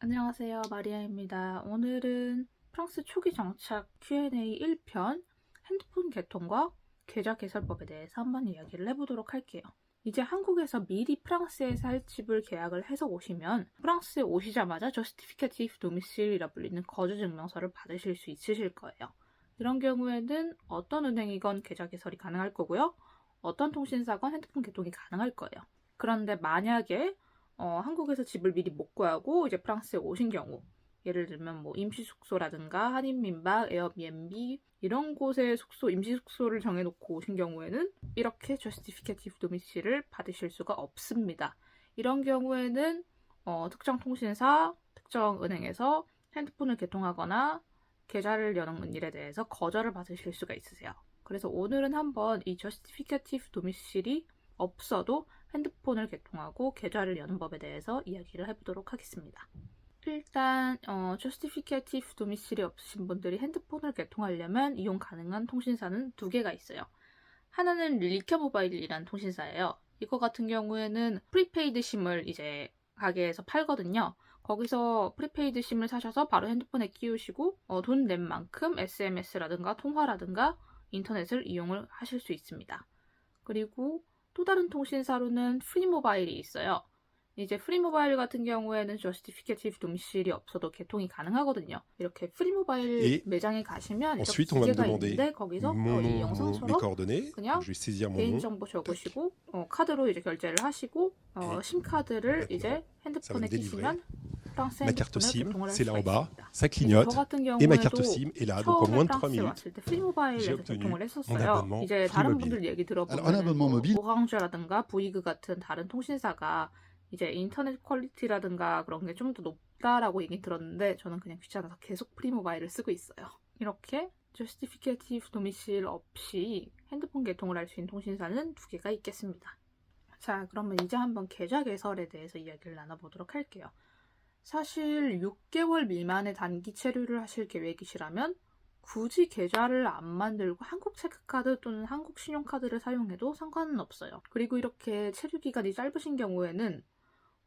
안녕하세요. 마리아입니다. 오늘은 프랑스 초기 정착 Q&A 1편 핸드폰 개통과 계좌 개설법에 대해서 한번 이야기를 해보도록 할게요. 이제 한국에서 미리 프랑스에서 할 집을 계약을 해서 오시면 프랑스에 오시자마자 저스티피카티브 도미실이라 불리는 거주 증명서를 받으실 수 있으실 거예요. 이런 경우에는 어떤 은행이건 계좌 개설이 가능할 거고요. 어떤 통신사건 핸드폰 개통이 가능할 거예요. 그런데 만약에 한국에서 집을 미리 못 구하고 이제 프랑스에 오신 경우, 예를 들면 뭐 임시숙소라든가 한인민박, 에어비앤비 이런 곳에 임시숙소를 정해놓고 오신 경우에는 이렇게 저스티피케티브 도미실을 받으실 수가 없습니다. 이런 경우에는 특정 통신사, 특정 은행에서 핸드폰을 개통하거나 계좌를 여는 일에 대해서 거절을 받으실 수가 있으세요. 그래서 오늘은 한번 이 저스티피케티브 도미실이 없어도 핸드폰을 개통하고 계좌를 여는 법에 대해서 이야기를 해보도록 하겠습니다. 일단 저스티피케이티브 도미실이 없으신 분들이 핸드폰을 개통하려면 이용 가능한 통신사는 두 개가 있어요. 하나는 리켜 모바일이라는 통신사예요. 이거 같은 경우에는 프리페이드 심을 이제 가게에서 팔거든요. 거기서 프리페이드 심을 사셔서 바로 핸드폰에 끼우시고 돈 낸 만큼 SMS라든가 통화라든가 인터넷을 이용을 하실 수 있습니다. 그리고 또 다른 통신사로는 프리모바일이 있어요. 이제 프리모바일 같은 경우에는 저스티피케이티브 도미실이 없어도 개통이 가능하거든요. 이렇게 프리모바일 매장에 가시면 이렇게 기계가 있는데 거기서 이 영상처럼 그냥 개인정보 적으시고 카드로 이제 결제를 하시고 심카드를 이제 핸드폰에 끼시면 Ma carte SIM, c'est là en bas, ça clignote, et ma carte SIM est là, donc en moins de 3 minutes, j'ai obtenu mon abonnement free mobile. Alors un abonnement mobile, 오랑주라든가 부이그 같은 다른 통신사가 이제 인터넷 퀄리티라든가 그런 게 좀 더 높다라고 얘기 들었는데 저는 그냥 귀찮아서 계속 프리모바일을 쓰고 있어요. 이렇게 저스티피케이티브 도미실 없이 핸드폰 개통을 할 수 있는 통신사는 두 개가 있겠습니다. 자, 그러면 이제 한번 계좌 개설에 대해서 이야기를 나눠보도록 할게요. 사실 6개월 미만의 단기 체류를 하실 계획이시라면 굳이 계좌를 안 만들고 한국 체크카드 또는 한국 신용카드를 사용해도 상관은 없어요. 그리고 이렇게 체류 기간이 짧으신 경우에는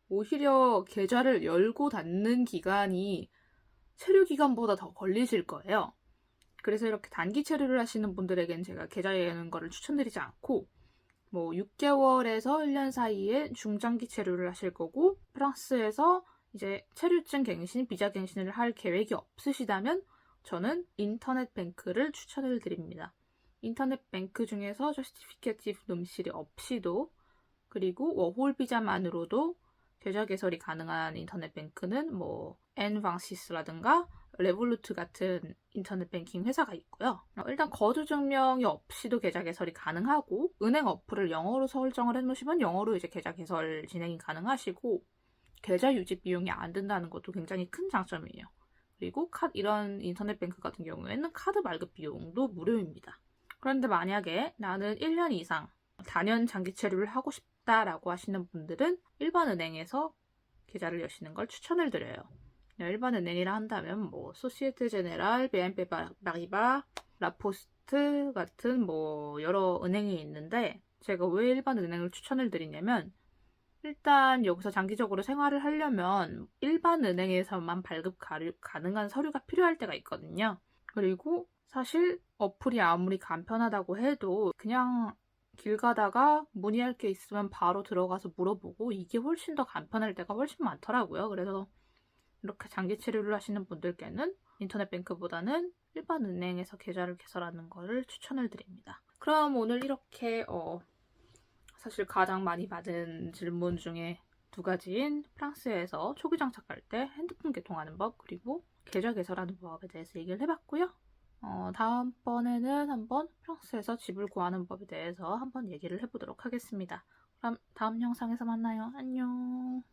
오히려 계좌를 열고 닫는 기간이 체류 기간보다 더 걸리실 거예요. 그래서 이렇게 단기 체류를 하시는 분들에겐 제가 계좌 여는 거를 추천드리지 않고 6개월에서 1년 사이에 중장기 체류를 하실 거고 프랑스에서 이제 체류증 갱신, 비자 갱신을 할 계획이 없으시다면 저는 인터넷 뱅크를 추천을 드립니다. 인터넷 뱅크 중에서 저스티피케이티브 도미실이 없이도 그리고 워홀 비자만으로도 계좌 개설이 가능한 인터넷 뱅크는 엔방시스라든가 레볼루트 같은 인터넷 뱅킹 회사가 있고요. 일단 거주 증명이 없이도 계좌 개설이 가능하고 은행 어플을 영어로 설정을 해놓으시면 영어로 이제 계좌 개설 진행이 가능하시고 계좌 유지 비용이 안 든다는 것도 굉장히 큰 장점이에요. 그리고 이런 인터넷 뱅크 같은 경우에는 카드 발급 비용도 무료입니다. 그런데 만약에 나는 1년 이상 단연 장기 체류를 하고 싶다라고 하시는 분들은 일반 은행에서 계좌를 여시는 걸 추천을 드려요. 일반 은행이라 한다면 소시에테 제네랄, BNP 파리바, 라포스트 같은 여러 은행이 있는데 제가 왜 일반 은행을 추천을 드리냐면 일단 여기서 장기적으로 생활을 하려면 일반 은행에서만 발급 가능한 서류가 필요할 때가 있거든요. 그리고 사실 어플이 아무리 간편하다고 해도 그냥 길 가다가 문의할 게 있으면 바로 들어가서 물어보고 이게 훨씬 더 간편할 때가 훨씬 많더라고요. 그래서 이렇게 장기 체류를 하시는 분들께는 인터넷 뱅크보다는 일반 은행에서 계좌를 개설하는 것을 추천을 드립니다. 그럼 오늘 이렇게 사실 가장 많이 받은 질문 중에 두 가지인 프랑스에서 초기 장착할 때 핸드폰 개통하는 법 그리고 계좌 개설하는 법에 대해서 얘기를 해봤고요. 다음번에는 한번 프랑스에서 집을 구하는 법에 대해서 한번 얘기를 해보도록 하겠습니다. 그럼 다음 영상에서 만나요. 안녕.